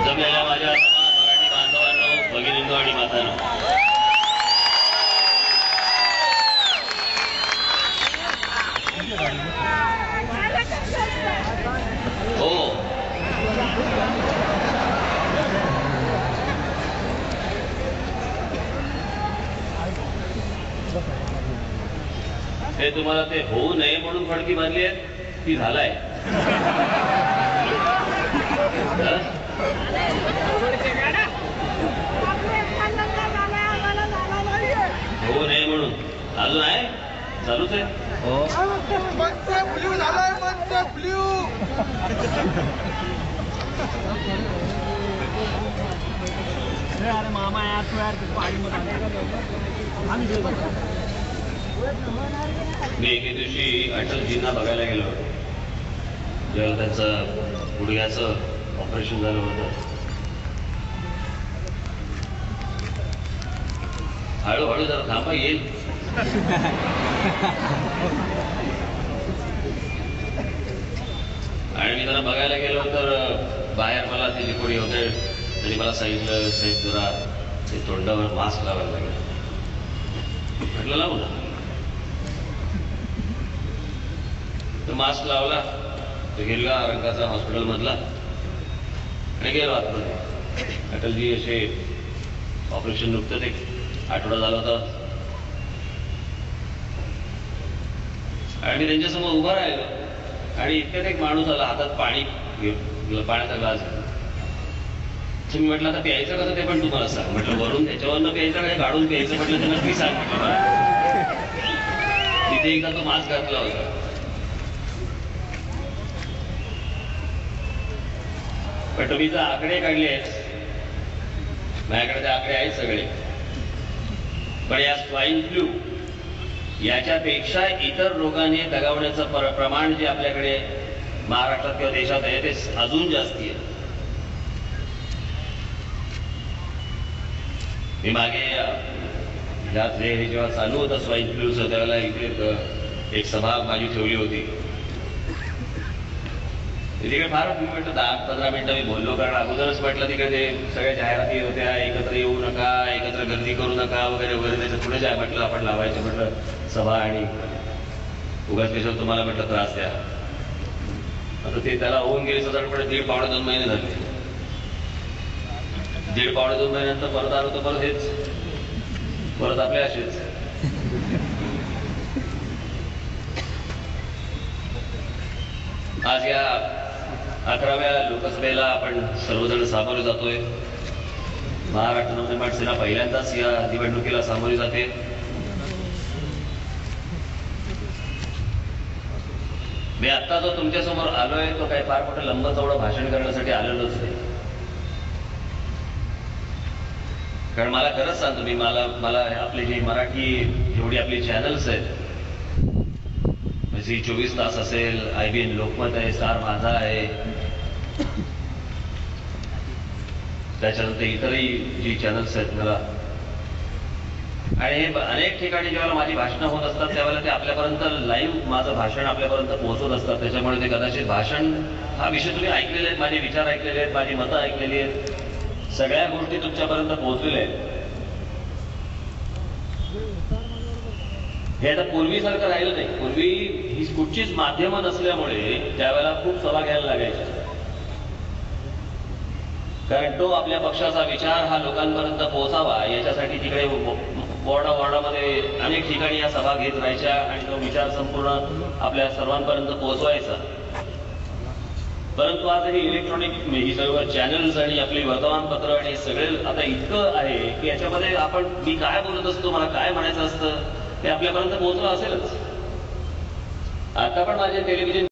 जमलेल्या माझ्या मराठी बांधवांनो, भगिनींनो आणि मातांनो, हो हे तुम्हाला ते होऊ नये म्हणून फडकी बांधली आहे ती झालाय होऊ नये म्हणून अजून आहे चालूच आहे. हो अरे मामा यार तू यार मी एके दिवशी अटलजींना बघायला गेलो जेव्हा त्यांचं गुडघ्याचं ऑपरेशन झालं होतं. हळूहळू जरा थांबा येईल. आणि मी जरा बघायला गेलो तर बाहेर मला ते कोणी होते त्यांनी मला सांगितलं साहेब जरा ते तोंडावर मास्क लावायला लागेल. म्हटलं लावू ना. तर मास्क लावला तो हिरव्या रंगाचा हॉस्पिटल मधला आणि गेलो आतमध्ये. अटलजी असे ऑपरेशन नुकतंच एक आठवडा झाला होता आणि मी त्यांच्यासमोर उभा राहिलो आणि इतक्यात एक माणूस आला हातात पाणी घेऊन पाण्याचा ग्लास. मी म्हटलं आता प्यायचं कसं ते पण तुम्हाला सांग. म्हटलं वरून त्याच्यावरनं प्यायचं काय काढून प्यायचं म्हटलं तर नक्की सांग म्हटलं. तिथे एकदा तो मास्क घातला होता. पण तुम्ही जर आकडे काढले आहेत माझ्याकडे ते आकडे आहेत सगळे. पण या स्वाईन फ्लू याच्यापेक्षा इतर रोगाने दगावण्याचं प्रमाण जे आपल्याकडे महाराष्ट्रात किंवा देशात आहे ते अजून जास्ती आहे. मी मागे जेव्हा चालू होता स्वाईन फ्लूचं त्यावेळेला इथे एक सभा माझी ठेवली होती. तिकडे फार मी म्हटलं 10-15 मिनिटं मी बोललो कारण अगोदरच म्हटलं तिकडे ते सगळ्या जाहिराती होत्या एकत्र येऊ नका एकत्र गर्दी करू नका वगैरे वगैरे. त्याच्या पुढे काय म्हटलं आपण लावायचं म्हटलं सभा आणि उगाच त्याच्यावर तुम्हाला म्हटलं त्रास द्या. आता ते त्याला होऊन गेले साधारणपणे 1.5-2 महिने झाले. 1.5-2 महिन्यानंतर परत आलो तर परत हेच परत आपले असेच. आज या 11व्या लोकसभेला आपण सर्वजण सामोरे जातोय. महाराष्ट्र नवनिर्माण सेना पहिल्यांदाच या निवडणुकीला सामोरी जाते. मी आता जो तुमच्यासमोर आलोय तो काही फार मोठं लंब चौडं भाषण करण्यासाठी आलेलोच नाही. कारण मला खरंच सांगतो मी मला आपली जी मराठी जेवढी आपली चॅनल्स आहेत झी 24 तास असेल IBN लोकमत आहे स्टार माझा आहे त्याच्यानंतर इतरही जी चॅनल्स आहेत मला आणि हे अनेक ठिकाणी जेव्हा माझी भाषणं होत असतात त्यावेळेला ते आपल्यापर्यंत लाईव्ह माझं भाषण आपल्यापर्यंत पोहोचत असतात. त्याच्यामुळे ते कदाचित भाषण हा विषय तुम्ही ऐकलेले आहेत माझे विचार ऐकलेले आहेत माझी मतं ऐकलेली आहेत सगळ्या गोष्टी तुमच्यापर्यंत पोहोचलेल्या आहेत. हे आता पूर्वीसारखं राहिलं नाही. पूर्वी ही कुठचीच माध्यमं नसल्यामुळे त्यावेळेला खूप सभा घ्यायला लागायच्या कारण तो आपल्या पक्षाचा विचार हा लोकांपर्यंत पोहोचावा याच्यासाठी तिकडे वॉर्डामध्ये अनेक ठिकाणी या सभा घेत राहायच्या आणि तो विचार संपूर्ण आपल्या सर्वांपर्यंत पोहोचवायचा. परंतु आज हे इलेक्ट्रॉनिक ही सर्व चॅनल्स आणि आपली वर्तमानपत्र आणि सगळे आता इतकं आहे की याच्यामध्ये आपण मी काय बोलत असतो मला काय म्हणायचं असतं ते आपल्यापर्यंत पोहोचलं असेलच. आता पण माझे टेलिव्हिजन